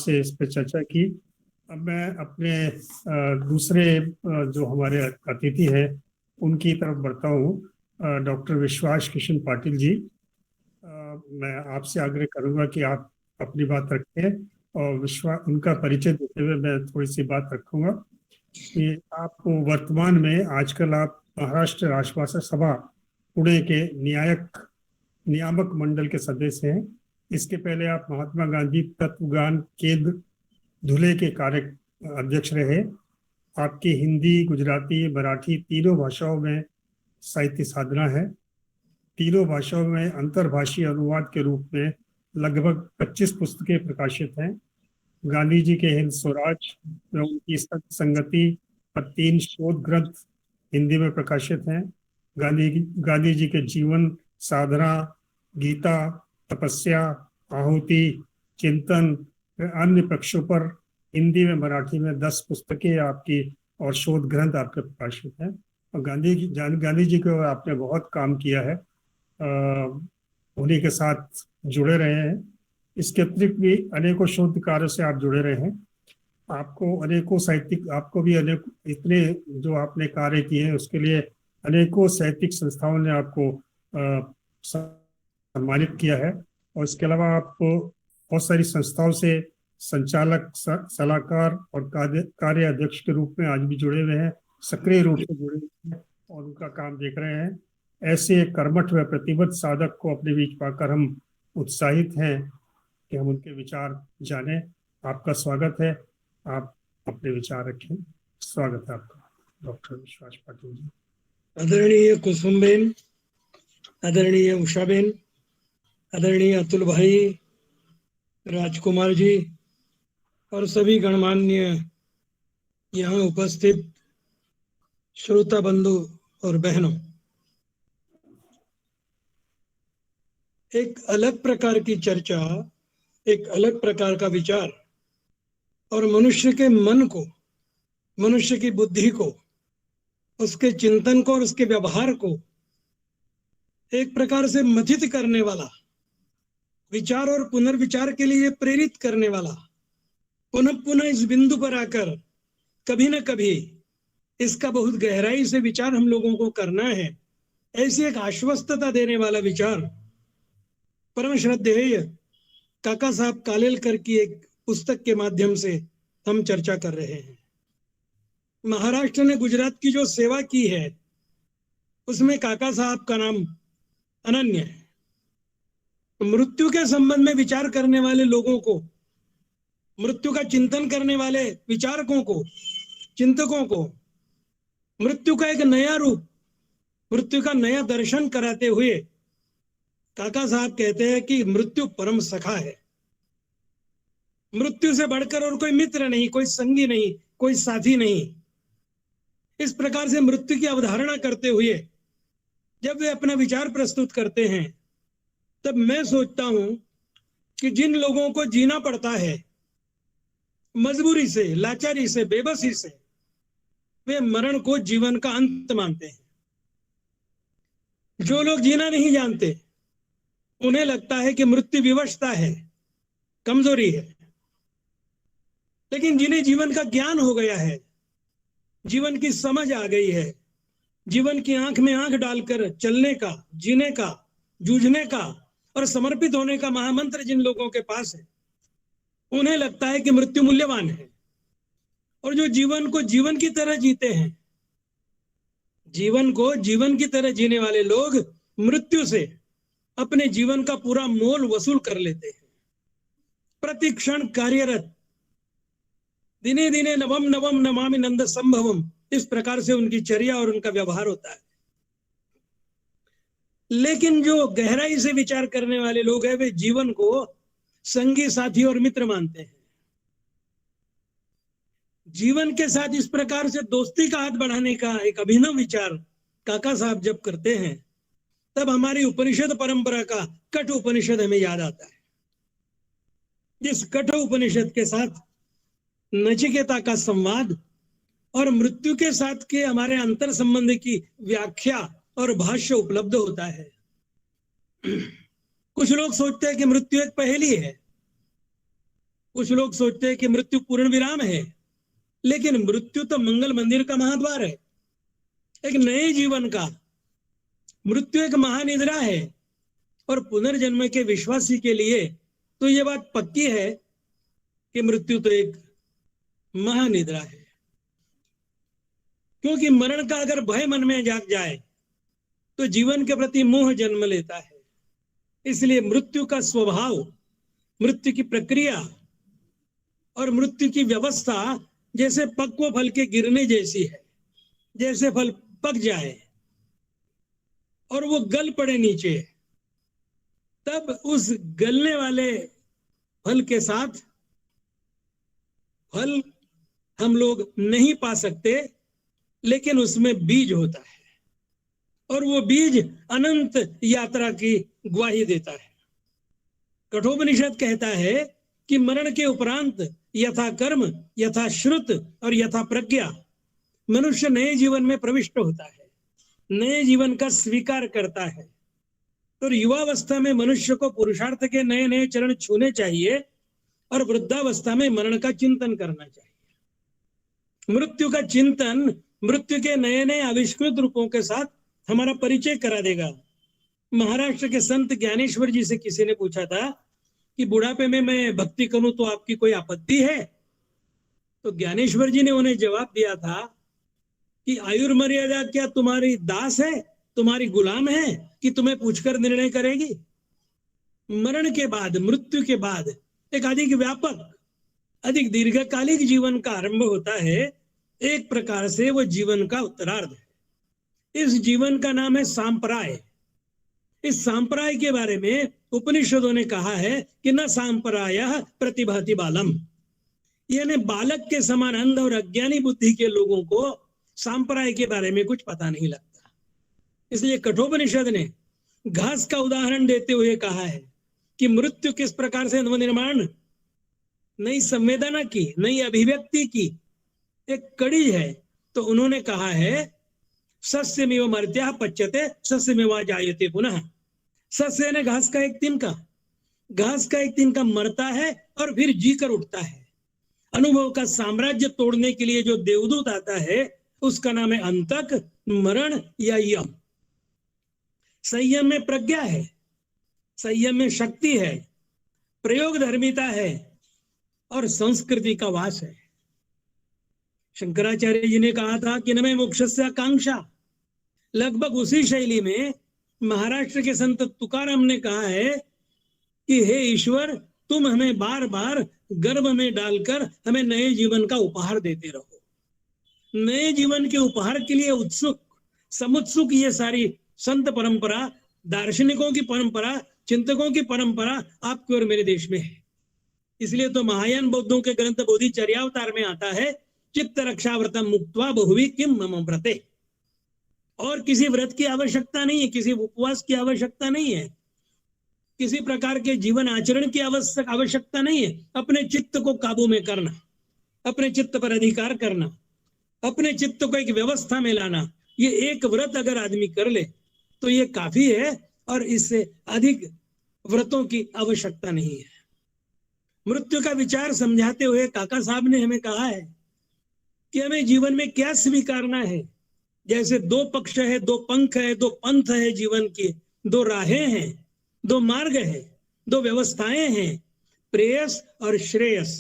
से इस पर चर्चा की। अब मैं अपने दूसरे जो हमारे अतिथि हैं उनकी तरफ बढ़ता हूँ। डॉक्टर विश्वास कृष्ण पाटिल जी, मैं आपसे आग्रह करूंगा कि आप अपनी बात रखें और उनका परिचय देते हुए मैं थोड़ी सी बात रखूंगा कि आप वर्तमान में आजकल आप महाराष्ट्र राजभाषा सभा पुणे के नियामक मंडल के सदस्य हैं। इसके पहले आप महात्मा गांधी तत्वज्ञान केंद्र धुले के कार्य अध्यक्ष रहे। आपकी हिंदी, गुजराती, मराठी तीनों भाषाओं में साहित्य साधना है। तीनों भाषाओं में अंतर्भाषी अनुवाद के रूप में लगभग 25 पुस्तकें प्रकाशित हैं। गांधी जी के हिंद स्वराज में उनकी संगति पर 3 शोध ग्रंथ हिंदी में प्रकाशित हैं। गांधी जी के जीवन, साधना, गीता, तपस्या, आहुति, चिंतन, अन्य पक्षों पर हिंदी में, मराठी में 10 पुस्तकें आपकी और शोध ग्रंथ आपके प्रकाशित हैं। और गांधी जी को आपने बहुत काम किया है, उन्हीं के साथ जुड़े रहे हैं। इसके अतिरिक्त भी अनेकों शोध कार्यों से आप जुड़े रहे हैं। आपको अनेकों साहित्यिक, आपको भी अनेक इतने जो आपने कार्य किए हैं उसके लिए अनेकों साहित्यिक संस्थाओं ने आपको सम्मानित किया है। और इसके अलावा आप बहुत सारी संस्थाओं से संचालक, सलाहकार और कार्य अध्यक्ष के रूप में आज भी जुड़े हुए हैं, सक्रिय रूप से जुड़े हुए हैं और उनका काम देख रहे हैं। ऐसे कर्मठ व प्रतिबद्ध साधक को अपने बीच पाकर हम उत्साहित हैं कि हम उनके विचार जानें। आपका स्वागत है, आप अपने विचार रखें। स्वागत है आपका डॉक्टर विश्वास पाटिल जी। आदरणीय कुसुमबेन, आदरणीय उषाबेन, आदरणीय अतुल भाई, राजकुमार जी और सभी गणमान्य यहाँ उपस्थित श्रोता बंधु और बहनों, एक अलग प्रकार की चर्चा, एक अलग प्रकार का विचार और मनुष्य के मन को, मनुष्य की बुद्धि को, उसके चिंतन को और उसके व्यवहार को एक प्रकार से मथित करने वाला, विचार और पुनर्विचार के लिए प्रेरित करने वाला, पुनः पुनः इस बिंदु पर आकर कभी न कभी इसका बहुत गहराई से विचार हम लोगों को करना है, ऐसी एक आश्वस्तता देने वाला विचार परम श्रद्धेय काका साहब कालेलकर की एक पुस्तक के माध्यम से हम चर्चा कर रहे हैं। महाराष्ट्र ने गुजरात की जो सेवा की है उसमें काका साहब का नाम अनन्य है। मृत्यु के संबंध में विचार करने वाले लोगों को, मृत्यु का चिंतन करने वाले विचारकों को, चिंतकों को मृत्यु का एक नया रूप, मृत्यु का नया दर्शन कराते हुए काका साहब कहते हैं कि मृत्यु परम सखा है। मृत्यु से बढ़कर और कोई मित्र नहीं, कोई संगी नहीं, कोई साथी नहीं। इस प्रकार से मृत्यु की अवधारणा करते हुए जब वे अपना विचार प्रस्तुत करते हैं तब मैं सोचता हूं कि जिन लोगों को जीना पड़ता है मजबूरी से, लाचारी से, बेबसी से, वे मरण को जीवन का अंत मानते हैं। जो लोग जीना नहीं जानते उन्हें लगता है कि मृत्यु विवशता है, कमजोरी है। लेकिन जिन्हें जीवन का ज्ञान हो गया है, जीवन की समझ आ गई है, जीवन की आंख में आंख डालकर चलने का, जीने का, जूझने का और समर्पित होने का महामंत्र जिन लोगों के पास है, उन्हें लगता है कि मृत्यु मूल्यवान है। और जो जीवन को जीवन की तरह जीते हैं, जीवन को जीवन की तरह जीने वाले लोग मृत्यु से अपने जीवन का पूरा मोल वसूल कर लेते हैं। प्रति क्षण कार्यरत, दिने दिने नवम नवम नमामि नंद संभवम, इस प्रकार से उनकी चर्या और उनका व्यवहार होता है। लेकिन जो गहराई से विचार करने वाले लोग हैं वे जीवन को संगी, साथी और मित्र मानते हैं। जीवन के साथ इस प्रकार से दोस्ती का हाथ बढ़ाने का एक अभिनव विचार काका साहब जब करते हैं तब हमारी उपनिषद परंपरा का कठ उपनिषद हमें याद आता है। जिस कठ उपनिषद के साथ नचिकेता का संवाद और मृत्यु के साथ के हमारे अंतर संबंध की व्याख्या और भाष्य उपलब्ध होता है। कुछ लोग सोचते हैं कि मृत्यु एक पहेली है, कुछ लोग सोचते हैं कि मृत्यु पूर्ण विराम है, लेकिन मृत्यु तो मंगल मंदिर का महाद्वार है, एक नए जीवन का। मृत्यु एक महानिद्रा है, और पुनर्जन्म के विश्वासी के लिए तो ये बात पक्की है कि मृत्यु तो एक महानिद्रा है। क्योंकि मरण का अगर भय मन में जाग जाए तो जीवन के प्रति मोह जन्म लेता है। इसलिए मृत्यु का स्वभाव, मृत्यु की प्रक्रिया और मृत्यु की व्यवस्था जैसे पक्व फल के गिरने जैसी है। जैसे फल पक जाए और वो गल पड़े नीचे, तब उस गलने वाले फल के साथ फल हम लोग नहीं पा सकते, लेकिन उसमें बीज होता है, और वो बीज अनंत यात्रा की ग्वाही देता है। कठोपनिषद कहता है कि मरण के उपरांत यथा कर्म, यथा श्रुत और यथा प्रज्ञा मनुष्य नए जीवन में प्रविष्ट होता है, नए जीवन का स्वीकार करता है। तो युवावस्था में मनुष्य को पुरुषार्थ के नए नए चरण छूने चाहिए, और वृद्धावस्था में मरण का चिंतन करना चाहिए। मृत्यु का चिंतन मृत्यु के नए नए आविष्कृत रूपों के साथ हमारा परिचय करा देगा। महाराष्ट्र के संत ज्ञानेश्वर जी से किसी ने पूछा था कि बुढ़ापे में मैं भक्ति करूं तो आपकी कोई आपत्ति है? तो ज्ञानेश्वर जी ने उन्हें जवाब दिया था कि आयुर्मर्यादा क्या तुम्हारी दास है, तुम्हारी गुलाम है, कि तुम्हें पूछकर निर्णय करेगी? मरण के बाद, मृत्यु के बाद एक अधिक व्यापक, अधिक दीर्घकालिक जीवन का आरंभ होता है। एक प्रकार से वो जीवन का उत्तरार्ध है। इस जीवन का नाम है सांप्राय। इस सांप्राय के बारे में उपनिषदों ने कहा है कि न सांप्रायः प्रतिभाति बालम, यानी बालक के समान अंध और अज्ञानी बुद्धि के लोगों को सांप्राय के बारे में कुछ पता नहीं लगता। इसलिए कठोपनिषद ने घास का उदाहरण देते हुए कहा है कि मृत्यु किस प्रकार से नवनिर्माण, नई संवेदना की, नई अभिव्यक्ति की एक कड़ी है। तो उन्होंने कहा है सस्यमेव मर्त्याः पच्यते सस्यमेव जायते पुनः। सस्य ने घास का एक तिनका, घास का एक तिनका मरता है और फिर जी कर उठता है। अनुभव का साम्राज्य तोड़ने के लिए जो देवदूत आता है उसका नाम है अंतक, मरण या यम। संयम में प्रज्ञा है, संयम में शक्ति है, प्रयोग धर्मिता है और संस्कृति का वास है। शंकराचार्य जी ने कहा था कि न में मोक्षस्य आकांक्षा। लगभग उसी शैली में महाराष्ट्र के संत तुकाराम ने कहा है कि हे ईश्वर, तुम हमें बार बार गर्भ में डालकर हमें नए जीवन का उपहार देते रहो। नए जीवन के उपहार के लिए उत्सुक, समुत्सुक ये सारी संत परंपरा, दार्शनिकों की परंपरा, चिंतकों की परंपरा आपके और मेरे देश में है। इसलिए तो महायान बौद्धों के ग्रंथ बोधिचर्यावतार में आता है चित्त रक्षाव्रतम मुक्त्वा बहुवी किम मम व्रते। और किसी व्रत की आवश्यकता नहीं है, किसी उपवास की आवश्यकता नहीं है, किसी प्रकार के जीवन आचरण की आवश्यकता नहीं है। अपने चित्त को काबू में करना, अपने चित्त पर अधिकार करना, अपने चित्त को एक व्यवस्था में लाना, ये एक व्रत अगर आदमी कर ले तो ये काफी है, और इससे अधिक व्रतों की आवश्यकता नहीं है। मृत्यु का विचार समझाते हुए काका साहब ने हमें कहा है कि हमें जीवन में क्या स्वीकारना है। जैसे दो पक्ष है, दो पंख है, दो पंथ है जीवन की, दो राहें हैं, दो मार्ग है, दो व्यवस्थाएं हैं, प्रेयस और श्रेयस।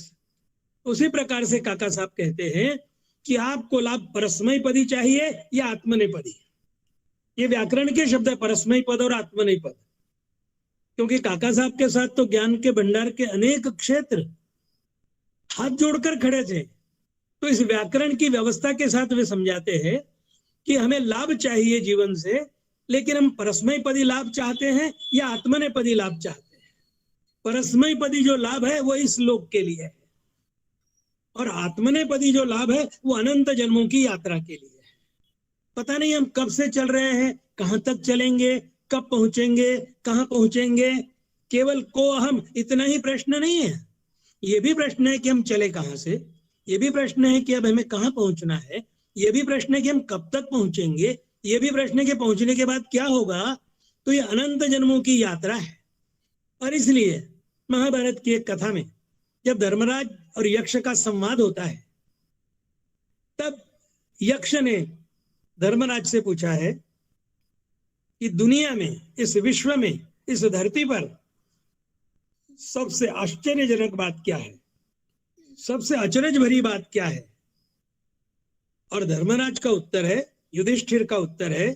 उसी प्रकार से काका साहब कहते हैं कि आपको लाभ परस्मय पदी चाहिए या आत्मनेपदी। ये व्याकरण के शब्द है, परस्मय पद और आत्मनेपद। क्योंकि काका साहब के साथ तो ज्ञान के भंडार के अनेक क्षेत्र हाथ जोड़कर खड़े थे। तो इस व्याकरण की व्यवस्था के साथ वे समझाते हैं कि हमें लाभ चाहिए जीवन से, लेकिन हम परस्मय पदी लाभ चाहते हैं या आत्मनेपदी लाभ चाहते हैं। परस्मय पदी जो लाभ है वो इस लोक के लिए है, और आत्मनेपदी जो लाभ है वो अनंत जन्मों की यात्रा के लिए है। पता नहीं हम कब से चल रहे हैं, कहां तक चलेंगे, कब पहुंचेंगे, कहां पहुंचेंगे। केवल को हम इतना ही प्रश्न नहीं है, ये भी प्रश्न है कि हम चले कहां से, ये भी प्रश्न है कि अब हमें कहां पहुंचना है, ये भी प्रश्न है कि हम कब तक पहुंचेंगे, ये भी प्रश्न है कि पहुंचने के बाद क्या होगा। तो ये अनंत जन्मों की यात्रा है। और इसलिए महाभारत की एक कथा में जब धर्मराज और यक्ष का संवाद होता है, तब यक्ष ने धर्मराज से पूछा है कि दुनिया में, इस विश्व में, इस धरती पर सबसे आश्चर्यजनक बात क्या है, सबसे अचरज भरी बात क्या है। और धर्मराज का उत्तर है, युधिष्ठिर का उत्तर है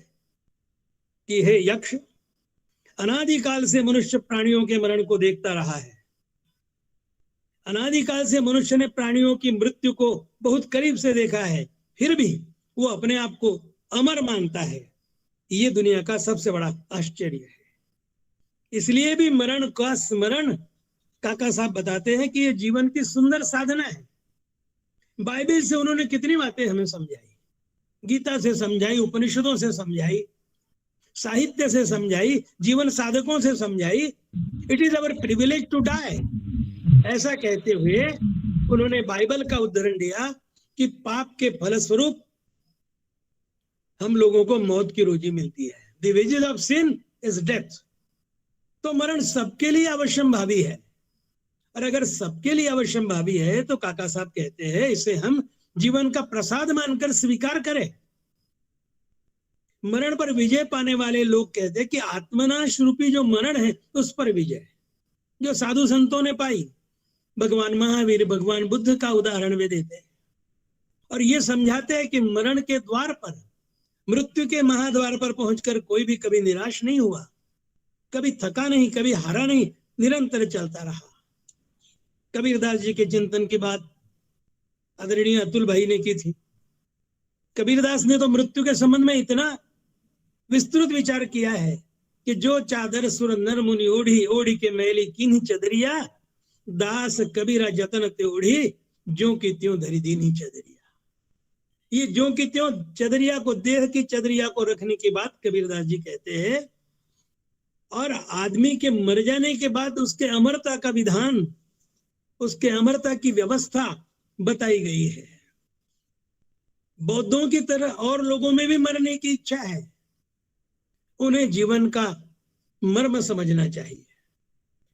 कि हे यक्ष, अनादिकाल से मनुष्य प्राणियों के मरण को देखता रहा है। अनादिकाल से मनुष्य ने प्राणियों की मृत्यु को बहुत करीब से देखा है, फिर भी वो अपने आप को अमर मानता है। ये दुनिया का सबसे बड़ा आश्चर्य है। इसलिए भी मरण का स्मरण, काका साहब बताते हैं कि ये जीवन की सुंदर साधना है। बाइबल से उन्होंने कितनी बातें हमें समझाई, गीता से समझाई, उपनिषदों से समझाई, साहित्य से समझाई, जीवन साधकों से समझाई। It is our privilege to die, ऐसा कहते हुए उन्होंने बाइबल का उदाहरण दिया कि पाप के फलस्वरूप हम लोगों को मौत की रोजी मिलती है। The wages of sin is death. तो मरण सबके लिए अवश्यंभावी है, और अगर सबके लिए अवश्यंभावी है तो काका साहब कहते हैं इसे हम जीवन का प्रसाद मानकर स्वीकार करें। मरण पर विजय पाने वाले लोग कहते हैं कि आत्मनाश रूपी जो मरण है उस पर विजय, जो साधु संतों ने पाई। भगवान महावीर, भगवान बुद्ध का उदाहरण वे देते हैं और ये समझाते हैं कि मरण के द्वार पर, मृत्यु के महाद्वार पर पहुंचकर कोई भी कभी निराश नहीं हुआ, कभी थका नहीं, कभी हारा नहीं, निरंतर चलता रहा। कबीरदास जी के चिंतन की बात आदरणीय अतुल भाई ने की थी। कबीरदास ने तो मृत्यु के संबंध में इतना विस्तृत विचार किया है कि जो चादर सुर नर मुनि ओढ़ी, ओढ़ी के मैली किन्हीं चदरिया, दास कबीरा जतन ते ओढ़ी, ज्यों की त्यों धरी दीनी चदरिया। ये ज्यों की त्यों चदरिया को, देह की चदरिया को रखने की बात कबीरदास जी कहते हैं। और आदमी के मर जाने के बाद उसके अमरता का विधान, उसके अमरता की व्यवस्था बताई गई है। बौद्धों की तरह और लोगों में भी मरने की इच्छा है, उन्हें जीवन का मर्म समझना चाहिए।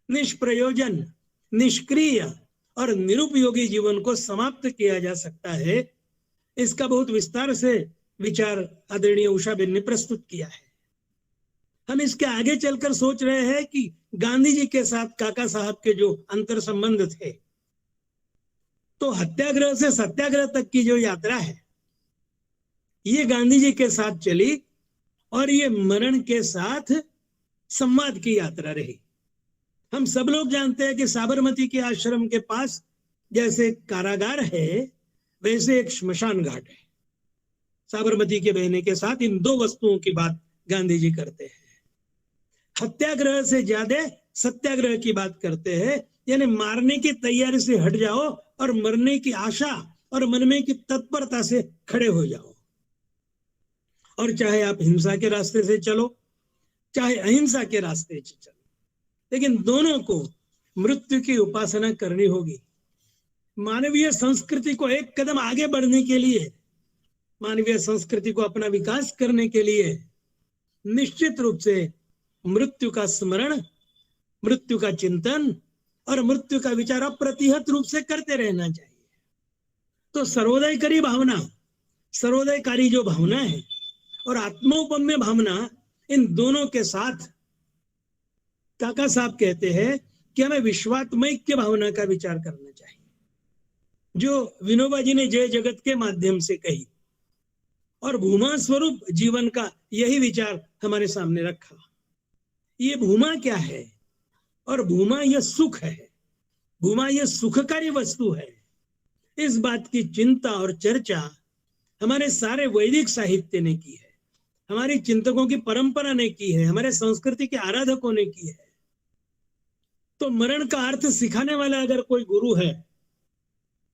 निष्प्रयोजन, निष्क्रिय और निरुपयोगी जीवन को समाप्त किया जा सकता है, इसका बहुत विस्तार से विचार आदरणीय उषाबेन ने प्रस्तुत किया है। हम इसके आगे चलकर सोच रहे हैं कि गांधी जी के साथ काका साहब के जो अंतर संबंध थे, तो हत्याग्रह से सत्याग्रह तक की जो यात्रा है ये गांधी जी के साथ चली और ये मरण के साथ संवाद की यात्रा रही। हम सब लोग जानते हैं कि साबरमती के आश्रम के पास जैसे कारागार है, वैसे एक श्मशान घाट है। साबरमती के बहने के साथ इन दो वस्तुओं की बात गांधी जी करते हैं। हत्याग्रह से ज्यादा सत्याग्रह की बात करते हैं, यानी मारने की तैयारी से हट जाओ और मरने की आशा और मरने की तत्परता से खड़े हो जाओ। और चाहे आप हिंसा के रास्ते से चलो, चाहे अहिंसा के रास्ते से चलो, लेकिन दोनों को मृत्यु की उपासना करनी होगी। मानवीय संस्कृति को एक कदम आगे बढ़ने के लिए, मानवीय संस्कृति को अपना विकास करने के लिए निश्चित रूप से मृत्यु का स्मरण, मृत्यु का चिंतन और मृत्यु का विचार अप्रतिहत रूप से करते रहना चाहिए। तो सर्वोदयकारी भावना, सर्वोदयकारी जो भावना है और आत्मोपम्य भावना, इन दोनों के साथ काका साहब कहते हैं कि हमें विश्वात्मैक्य भावना का विचार करना चाहिए, जो विनोबा जी ने जय जगत के माध्यम से कही, और भूमा स्वरूप जीवन का यही विचार हमारे सामने रखा। ये भूमा क्या है? और भूमा यह सुख है, भूमा यह सुखकारी वस्तु है। इस बात की चिंता और चर्चा हमारे सारे वैदिक साहित्य ने की है, हमारी चिंतकों की परंपरा ने की है, हमारे संस्कृति के आराधकों ने की है। तो मरण का अर्थ सिखाने वाला अगर कोई गुरु है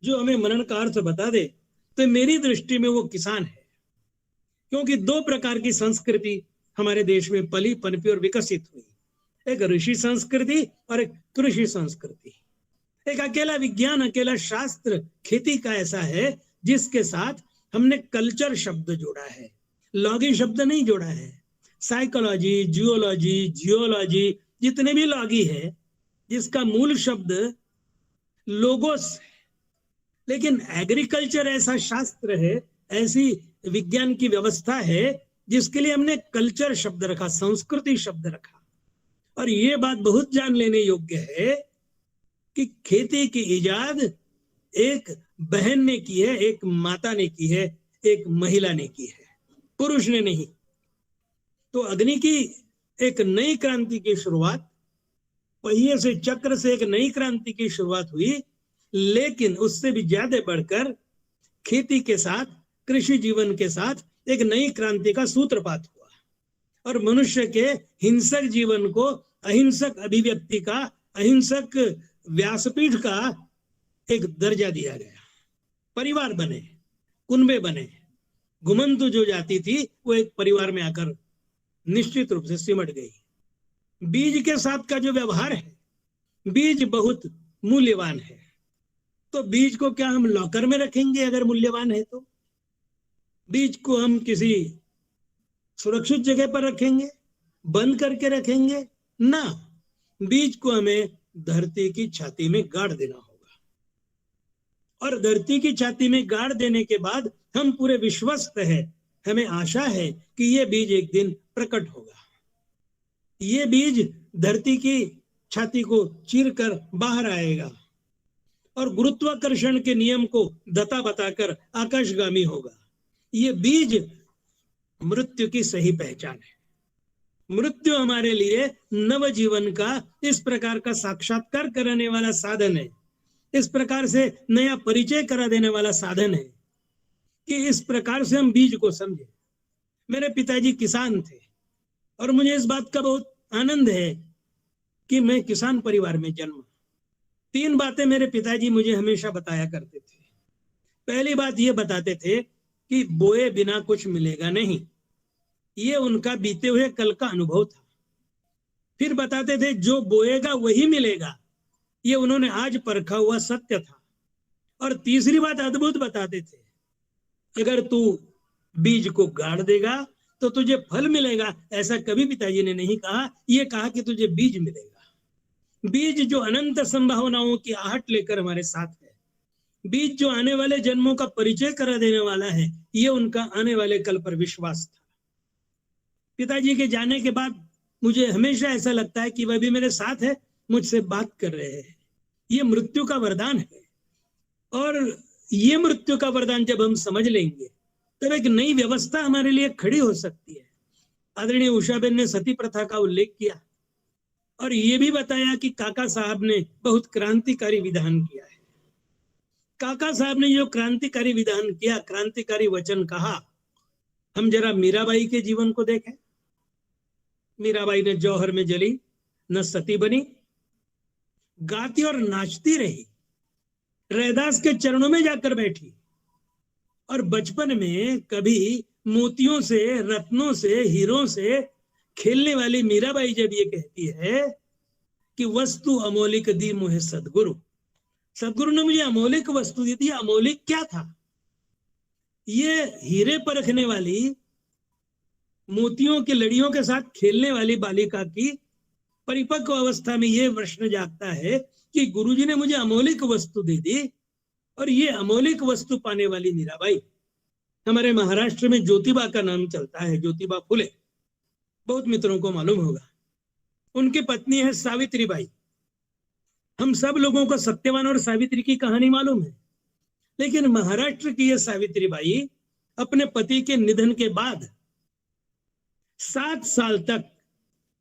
जो हमें मरण का अर्थ बता दे, तो मेरी दृष्टि में वो किसान है। क्योंकि दो प्रकार की संस्कृति हमारे देश में पली, पनपी और विकसित हुई, एक ऋषि संस्कृति और एक कृषि संस्कृति। एक अकेला विज्ञान, अकेला शास्त्र खेती का ऐसा है जिसके साथ हमने कल्चर शब्द जोड़ा है, लॉगी शब्द नहीं जोड़ा है। साइकोलॉजी, जियोलॉजी, जियोलॉजी, जितने भी लॉगी है, जिसका मूल शब्द लोगोस है। लेकिन एग्रीकल्चर ऐसा शास्त्र है, ऐसी विज्ञान की व्यवस्था है जिसके लिए हमने कल्चर शब्द रखा, संस्कृति शब्द रखा। और ये बात बहुत जान लेने योग्य है कि खेती की इजाद एक बहन ने की है, एक माता ने की है, एक महिला ने की है, पुरुष ने नहीं। तो अग्नि की एक नई क्रांति की शुरुआत, पहिए से, चक्र से एक नई क्रांति की शुरुआत हुई, लेकिन उससे भी ज्यादा बढ़कर खेती के साथ, कृषि जीवन के साथ एक नई क्रांति का सूत्रपात हुआ और मनुष्य के हिंसक जीवन को अहिंसक अभिव्यक्ति का, अहिंसक व्यासपीठ का एक दर्जा दिया गया। परिवार बने, कुनबे बने, घुमंतु जो जाति थी वो एक परिवार में आकर निश्चित रूप से सिमट गई। बीज के साथ का जो व्यवहार है, बीज बहुत मूल्यवान है। तो बीज को क्या हम लॉकर में रखेंगे अगर मूल्यवान है तो? बीज को हम किसी सुरक्षित जगह पर रखेंगे, बंद करके रखेंगे? ना, बीज को हमें धरती की छाती में गाड़ देना होगा। और धरती की छाती में गाड़ देने के बाद हम पूरे विश्वस्त है, हमें आशा है कि ये बीज एक दिन प्रकट होगा। ये बीज धरती की छाती को चीरकर बाहर आएगा और गुरुत्वाकर्षण के नियम को दता बताकर आकाशगामी होगा। ये बीज मृत्यु की सही पहचान है। मृत्यु हमारे लिए नवजीवन का इस प्रकार का साक्षात्कार कराने वाला साधन है, इस प्रकार से नया परिचय करा देने वाला साधन है कि इस प्रकार से हम बीज को समझे। मेरे पिताजी किसान थे और मुझे इस बात का बहुत आनंद है कि मैं किसान परिवार में जन्मा। 3 बातें मेरे पिताजी मुझे हमेशा बताया करते थे। पहली बात ये बताते थे कि बोए बिना कुछ मिलेगा नहीं, ये उनका बीते हुए कल का अनुभव था। फिर बताते थे जो बोएगा वही मिलेगा, ये उन्होंने आज परखा हुआ सत्य था। और तीसरी बात अद्भुत बताते थे, अगर तू बीज को गाड़ देगा तो तुझे फल मिलेगा। ऐसा कभी पिताजी ने नहीं कहा, ये कहा कि तुझे बीज मिलेगा। बीज जो अनंत संभावनाओं की आहट लेकर हमारे साथ है, बीज जो आने वाले जन्मों का परिचय करा देने वाला है, ये उनका आने वाले कल पर विश्वास था। पिताजी के जाने के बाद मुझे हमेशा ऐसा लगता है कि वह भी मेरे साथ है, मुझसे बात कर रहे हैं। ये मृत्यु का वरदान है और ये मृत्यु का वरदान जब हम समझ लेंगे तब एक नई व्यवस्था हमारे लिए खड़ी हो सकती है। आदरणीय उषाबेन ने सती प्रथा का उल्लेख किया और ये भी बताया कि काका साहब ने बहुत क्रांतिकारी विधान किया है। काका साहब ने जो क्रांतिकारी विधान किया, क्रांतिकारी वचन कहा, हम जरा मीराबाई के जीवन को देखें। मीराबाई ने जौहर में जली, न सती बनी, गाती और नाचती रही, रैदास के चरणों में जाकर बैठी। और बचपन में कभी मोतियों से, रत्नों से, हीरों से खेलने वाली मीराबाई जब ये कहती है कि वस्तु अमौलिक दी मुझे सदगुरु, सदगुरु ने मुझे अमौलिक वस्तु दी थी। अमौलिक क्या था? ये हीरे परखने वाली, मोतियों की लड़ियों के साथ खेलने वाली बालिका की परिपक्व अवस्था में ये प्रश्न जागता है कि गुरुजी ने मुझे अमौलिक वस्तु दे दी। और ये अमौलिक वस्तु पाने वाली मीराबाई, हमारे महाराष्ट्र में ज्योतिबा का नाम चलता है, ज्योतिबा फुले, बहुत मित्रों को मालूम होगा। उनकी पत्नी है सावित्रीबाई। हम सब लोगों को सत्यवान और सावित्री की कहानी मालूम है, लेकिन महाराष्ट्र की यह सावित्रीबाई अपने पति के निधन के बाद 7 साल तक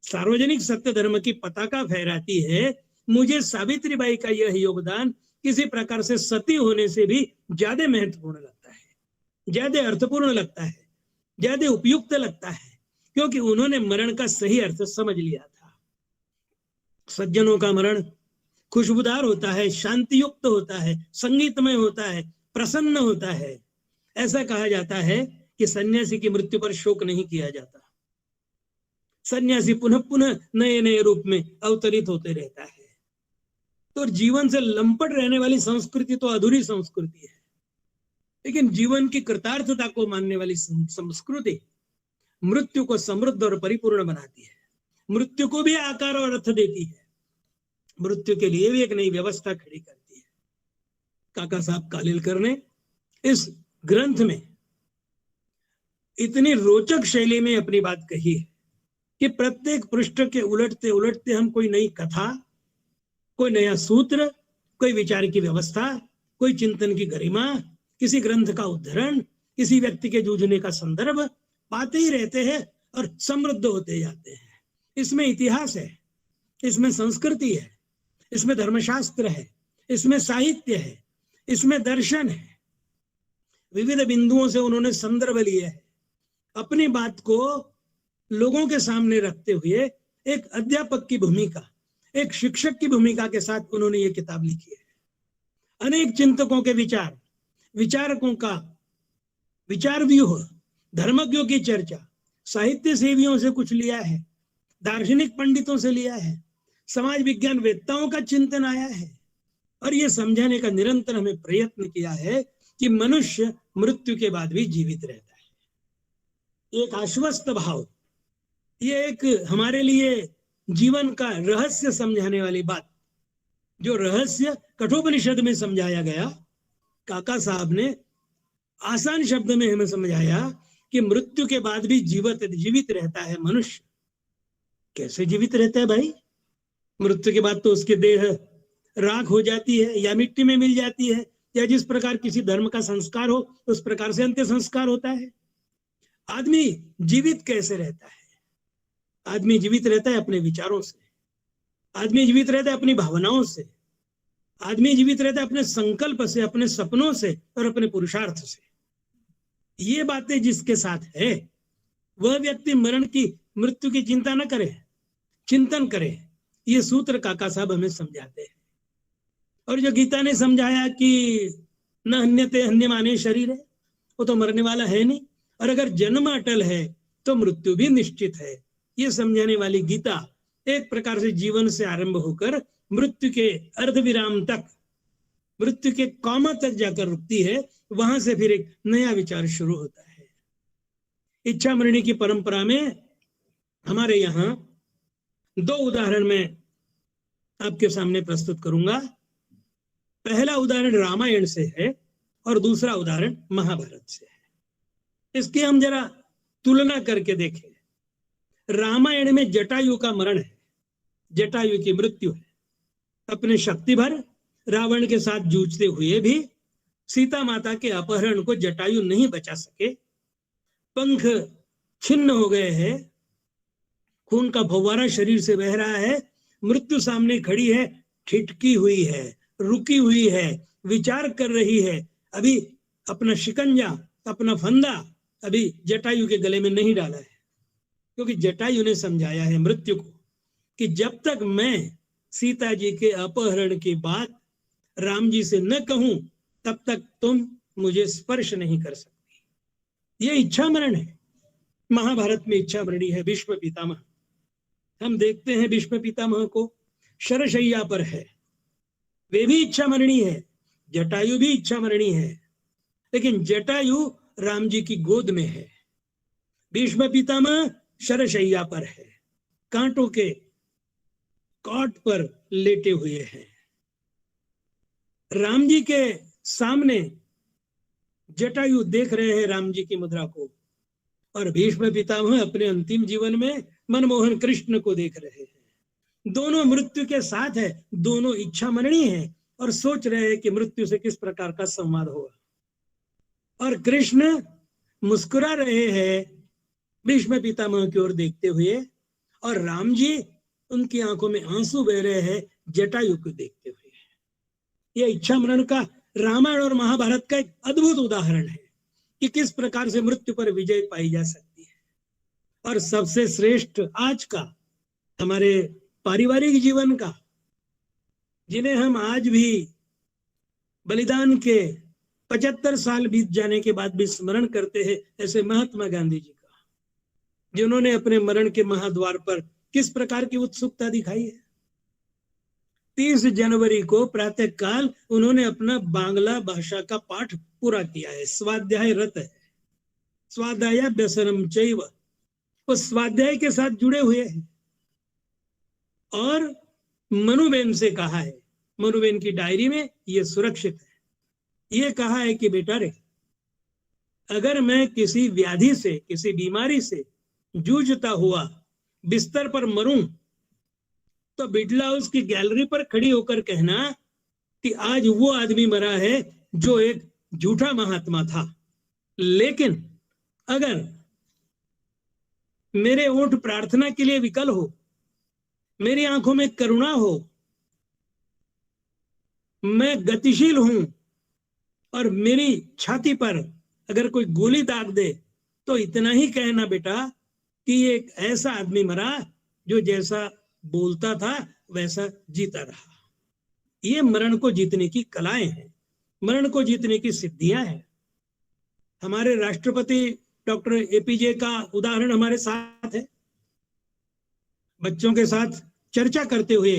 सार्वजनिक सत्य धर्म की पताका फहराती है। मुझे सावित्रीबाई का यह योगदान किसी प्रकार से सती होने से भी ज्यादा महत्वपूर्ण लगता है, ज्यादा अर्थपूर्ण लगता है, ज्यादा उपयुक्त लगता है, क्योंकि उन्होंने मरण का सही अर्थ समझ लिया था। सज्जनों का मरण खुशबूदार होता है, शांतियुक्त होता है, संगीतमय होता है, प्रसन्न होता है। ऐसा कहा जाता है कि सन्यासी की मृत्यु पर शोक नहीं किया जाता। सन्यासी पुनः पुनः नए नए रूप में अवतरित होते रहता है। तो जीवन से लंपट रहने वाली संस्कृति तो अधूरी संस्कृति है, लेकिन जीवन की कृतार्थता को मानने वाली संस्कृति मृत्यु को समृद्ध और परिपूर्ण बनाती है, मृत्यु को भी आकार और अर्थ देती है, मृत्यु के लिए भी एक नई व्यवस्था खड़ी करती है। काका साहब कालेलकर ने इस ग्रंथ में इतनी रोचक शैली में अपनी बात कही है कि प्रत्येक पृष्ठ के उलटते उलटते हम कोई नई कथा, कोई नया सूत्र, कोई विचार की व्यवस्था, कोई चिंतन की गरिमा, किसी ग्रंथ का उद्धरण, किसी व्यक्ति के जूझने का संदर्भ पाते ही रहते हैं और समृद्ध होते जाते हैं। इसमें इतिहास है, इसमें संस्कृति है, इसमें धर्मशास्त्र है, इसमें साहित्य है, इसमें दर्शन है। विविध बिंदुओं से उन्होंने संदर्भ लिए है। अपनी बात को लोगों के सामने रखते हुए एक अध्यापक की भूमिका, एक शिक्षक की भूमिका के साथ उन्होंने ये किताब लिखी है। अनेक चिंतकों के विचार, विचारकों का विचार व्यूह, धर्मज्ञों की चर्चा, साहित्य सेवियों से कुछ लिया है, दार्शनिक पंडितों से लिया है, समाज विज्ञान वेत्ताओं का चिंतन आया है और ये समझाने का निरंतर हमें प्रयत्न किया है कि मनुष्य मृत्यु के बाद भी जीवित रहता है। एक आश्वस्त भाव, ये एक हमारे लिए जीवन का रहस्य समझाने वाली बात, जो रहस्य कठोपनिषद में समझाया गया, काका साहब ने आसान शब्द में हमें समझाया कि मृत्यु के बाद भी जीवित रहता है मनुष्य। कैसे जीवित रहता है भाई? मृत्यु के बाद तो उसकी देह राख हो जाती है या मिट्टी में मिल जाती है, या जिस प्रकार किसी धर्म का संस्कार हो उस प्रकार से अंत्य संस्कार होता है। आदमी जीवित कैसे रहता है? आदमी जीवित रहता है अपने विचारों से, आदमी जीवित रहता है अपनी भावनाओं से, आदमी जीवित रहता है अपने संकल्प से, अपने सपनों से और अपने पुरुषार्थ से। ये बातें जिसके साथ है वह व्यक्ति मरण की, मृत्यु की चिंता न करे, चिंतन करे। ये सूत्र काका साहब हमें समझाते हैं। और जो गीता ने समझाया कि न हन्यते हन्यमाने शरीर है, वो तो मरने वाला है नहीं, और अगर जन्म अटल है तो मृत्यु भी निश्चित है। ये समझाने वाली गीता एक प्रकार से जीवन से आरंभ होकर मृत्यु के अर्धविराम तक, मृत्यु के कॉमा तक जाकर रुकती है। वहां से फिर एक नया विचार शुरू होता है। इच्छा मरणी की परंपरा में हमारे यहाँ दो उदाहरण मैं आपके सामने प्रस्तुत करूंगा। पहला उदाहरण रामायण से है और दूसरा उदाहरण महाभारत से है। इसकी हम जरा तुलना करके देखें। रामायण में जटायु का मरण है, जटायु की मृत्यु है। अपने शक्ति भर रावण के साथ जूझते हुए भी सीता माता के अपहरण को जटायु नहीं बचा सके। पंख छिन्न हो गए हैं, खून का फव्वारा शरीर से बह रहा है, मृत्यु सामने खड़ी है, ठिठकी हुई है, रुकी हुई है, विचार कर रही है। अभी अपना शिकंजा, अपना फंदा अभी जटायु के गले में नहीं डाला है, क्योंकि जटायु ने समझाया है मृत्यु को कि जब तक मैं सीता जी के अपहरण की बात राम जी से न कहूं तब तक तुम मुझे स्पर्श नहीं कर सकती। ये इच्छा मरण है। महाभारत में इच्छा मरणी है भीष्म पितामह। हम देखते हैं भीष्म पितामह को शरशैया पर है, वे भी इच्छा मरणी है, जटायु भी इच्छा मरणी है, लेकिन जटायु राम जी की गोद में है, भीष्म पितामह शरशैया पर है, कांटों के कॉट पर लेटे हुए हैं। राम जी के सामने जटायु देख रहे हैं राम जी की मुद्रा को, और भीष्म पितामह अपने अंतिम जीवन में मनमोहन कृष्ण को देख रहे हैं। दोनों मृत्यु के साथ है, दोनों इच्छा मरणी है और सोच रहे हैं कि मृत्यु से किस प्रकार का संवाद होगा। और कृष्ण मुस्कुरा रहे हैं भीष्म पितामह की ओर देखते हुए, और राम जी उनकी आंखों में आंसू बह रहे हैं जटायु को देखते हुए। यह इच्छा मरण का रामायण और महाभारत का एक अद्भुत उदाहरण है कि किस प्रकार से मृत्यु पर विजय पाई जा सकती है। और सबसे श्रेष्ठ आज का हमारे पारिवारिक जीवन का, जिन्हें हम आज भी बलिदान के 75 साल बीत जाने के बाद भी स्मरण करते हैं, ऐसे महात्मा गांधी जी का, जिन्होंने अपने मरण के महाद्वार पर किस प्रकार की उत्सुकता दिखाई है। 30 जनवरी को प्रातः काल उन्होंने अपना बांग्ला भाषा का पाठ पूरा किया है। स्वाध्याय रत है, स्वाध्याय व्यसनम चैव, वो स्वाध्याय के साथ जुड़े हुए हैं। और मनुबेन से कहा है, मनुबेन की डायरी में ये सुरक्षित है, ये कहा है कि बेटा रे, अगर मैं किसी व्याधि से, किसी बीमारी से जूझता हुआ बिस्तर पर मरूं, तो बिड़ला हाउस की गैलरी पर खड़ी होकर कहना कि आज वो आदमी मरा है जो एक झूठा महात्मा था। लेकिन अगर मेरे ओठ प्रार्थना के लिए विकल हो, मेरी आंखों में करुणा हो, मैं गतिशील हूं और मेरी छाती पर अगर कोई गोली दाग दे, तो इतना ही कहना बेटा कि एक ऐसा आदमी मरा जो जैसा बोलता था वैसा जीता रहा। ये मरण को जीतने की कलाएं हैं, मरण को जीतने की सिद्धियां हैं। हमारे राष्ट्रपति डॉक्टर एपीजे का उदाहरण हमारे साथ है। बच्चों के साथ चर्चा करते हुए,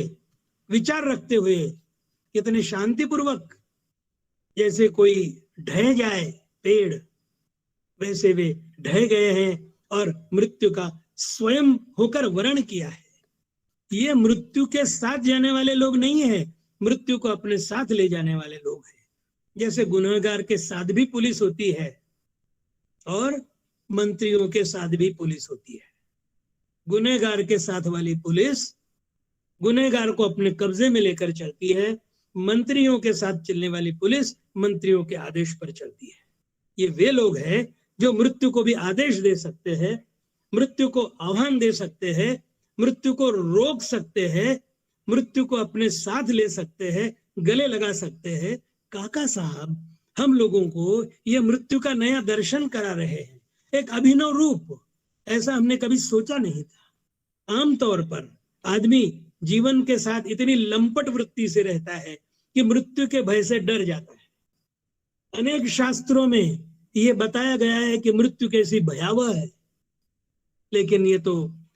विचार रखते हुए, कितने शांतिपूर्वक, जैसे कोई ढह जाए पेड़ वैसे वे ढह गए हैं और मृत्यु का स्वयं होकर वर्ण किया है। ये मृत्यु के साथ जाने वाले लोग नहीं है, मृत्यु को अपने साथ ले जाने वाले लोग हैं। जैसे गुनहगार के साथ भी पुलिस होती है और मंत्रियों के साथ भी पुलिस होती है। गुनहगार के साथ वाली पुलिस गुनहगार को अपने कब्जे में लेकर चलती है, मंत्रियों के साथ चलने वाली पुलिस मंत्रियों के आदेश पर चलती है। ये वे लोग हैं जो मृत्यु को भी आदेश दे सकते हैं, मृत्यु को आह्वान दे सकते हैं, मृत्यु को रोक सकते हैं, मृत्यु को अपने साथ ले सकते हैं, गले लगा सकते हैं। काका साहब हम लोगों को ये मृत्यु का नया दर्शन करा रहे हैं, एक अभिनव रूप। ऐसा हमने कभी सोचा नहीं था। आमतौर पर आदमी जीवन के साथ इतनी लंपट वृत्ति से रहता है कि मृत्यु के भय से डर जाता है। अनेक शास्त्रों में ये बताया गया है कि मृत्यु कैसी भयावह है, लेकिन ये तो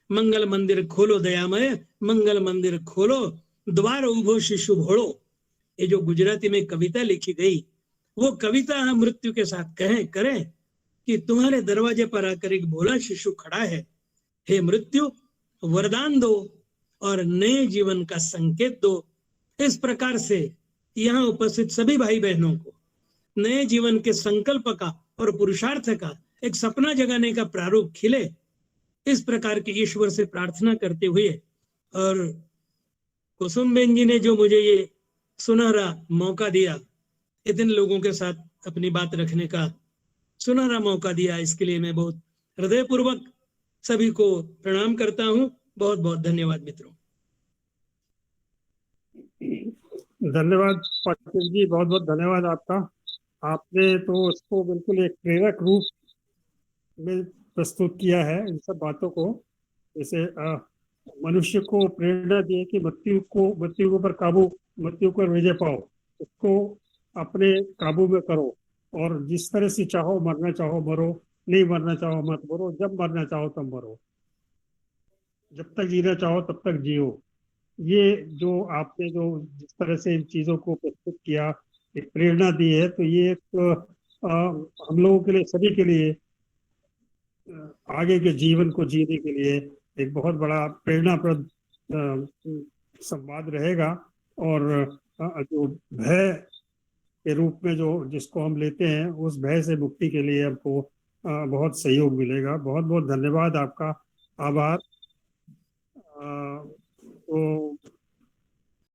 मंगल मंदिर खोलो दयामय, मंगल मंदिर खोलो, द्वार उभो शिशु भोड़ो, ये जो गुजराती में कविता लिखी गई, वो कविता हम मृत्यु के साथ करें कि तुम्हारे दरवाजे पर आकर एक भोला शिशु खड़ा है, हे मृत्यु वरदान दो और नए जीवन का संकेत दो। इस प्रकार से यहाँ उपस्थित सभी भाई बहनों को नए जीवन के संकल्प का और पुरुषार्थ का एक सपना जगाने का प्रारूप खिले, इस प्रकार के ईश्वर से प्रार्थना करते हुए, और कुसुमबेन जी ने जो मुझे ये सुनहरा मौका दिया, इतने लोगों के साथ अपनी बात रखने का सुनहरा मौका दिया, इसके लिए मैं बहुत हृदयपूर्वक सभी को प्रणाम करता हूं। बहुत बहुत धन्यवाद मित्रों। धन्यवाद पाटिल जी, बहुत बहुत धन्यवाद आपका। आपने तो उसको बिल्कुल एक प्रेरक रूप में प्रस्तुत किया है इन सब बातों को। जैसे मनुष्य को प्रेरणा दी कि मृत्यु के ऊपर काबू, मृत्यु पर विजय पाओ, उसको अपने काबू में करो, और जिस तरह से चाहो मरना चाहो मरो, नहीं मरना चाहो मत मरो, जब मरना चाहो तब मरो, जब तक जीना चाहो तब तक जियो। ये जो आपने जो जिस तरह से इन चीजों को प्रस्तुत किया, एक प्रेरणा दी है, तो ये एक हम लोगों के लिए, सभी के लिए, आगे के जीवन को जीने के लिए एक बहुत बड़ा प्रेरणाप्रद संवाद रहेगा। और जो भय के रूप में जो जिसको हम लेते हैं, उस भय से मुक्ति के लिए हमको बहुत सहयोग मिलेगा। बहुत बहुत धन्यवाद आपका, आभार। तो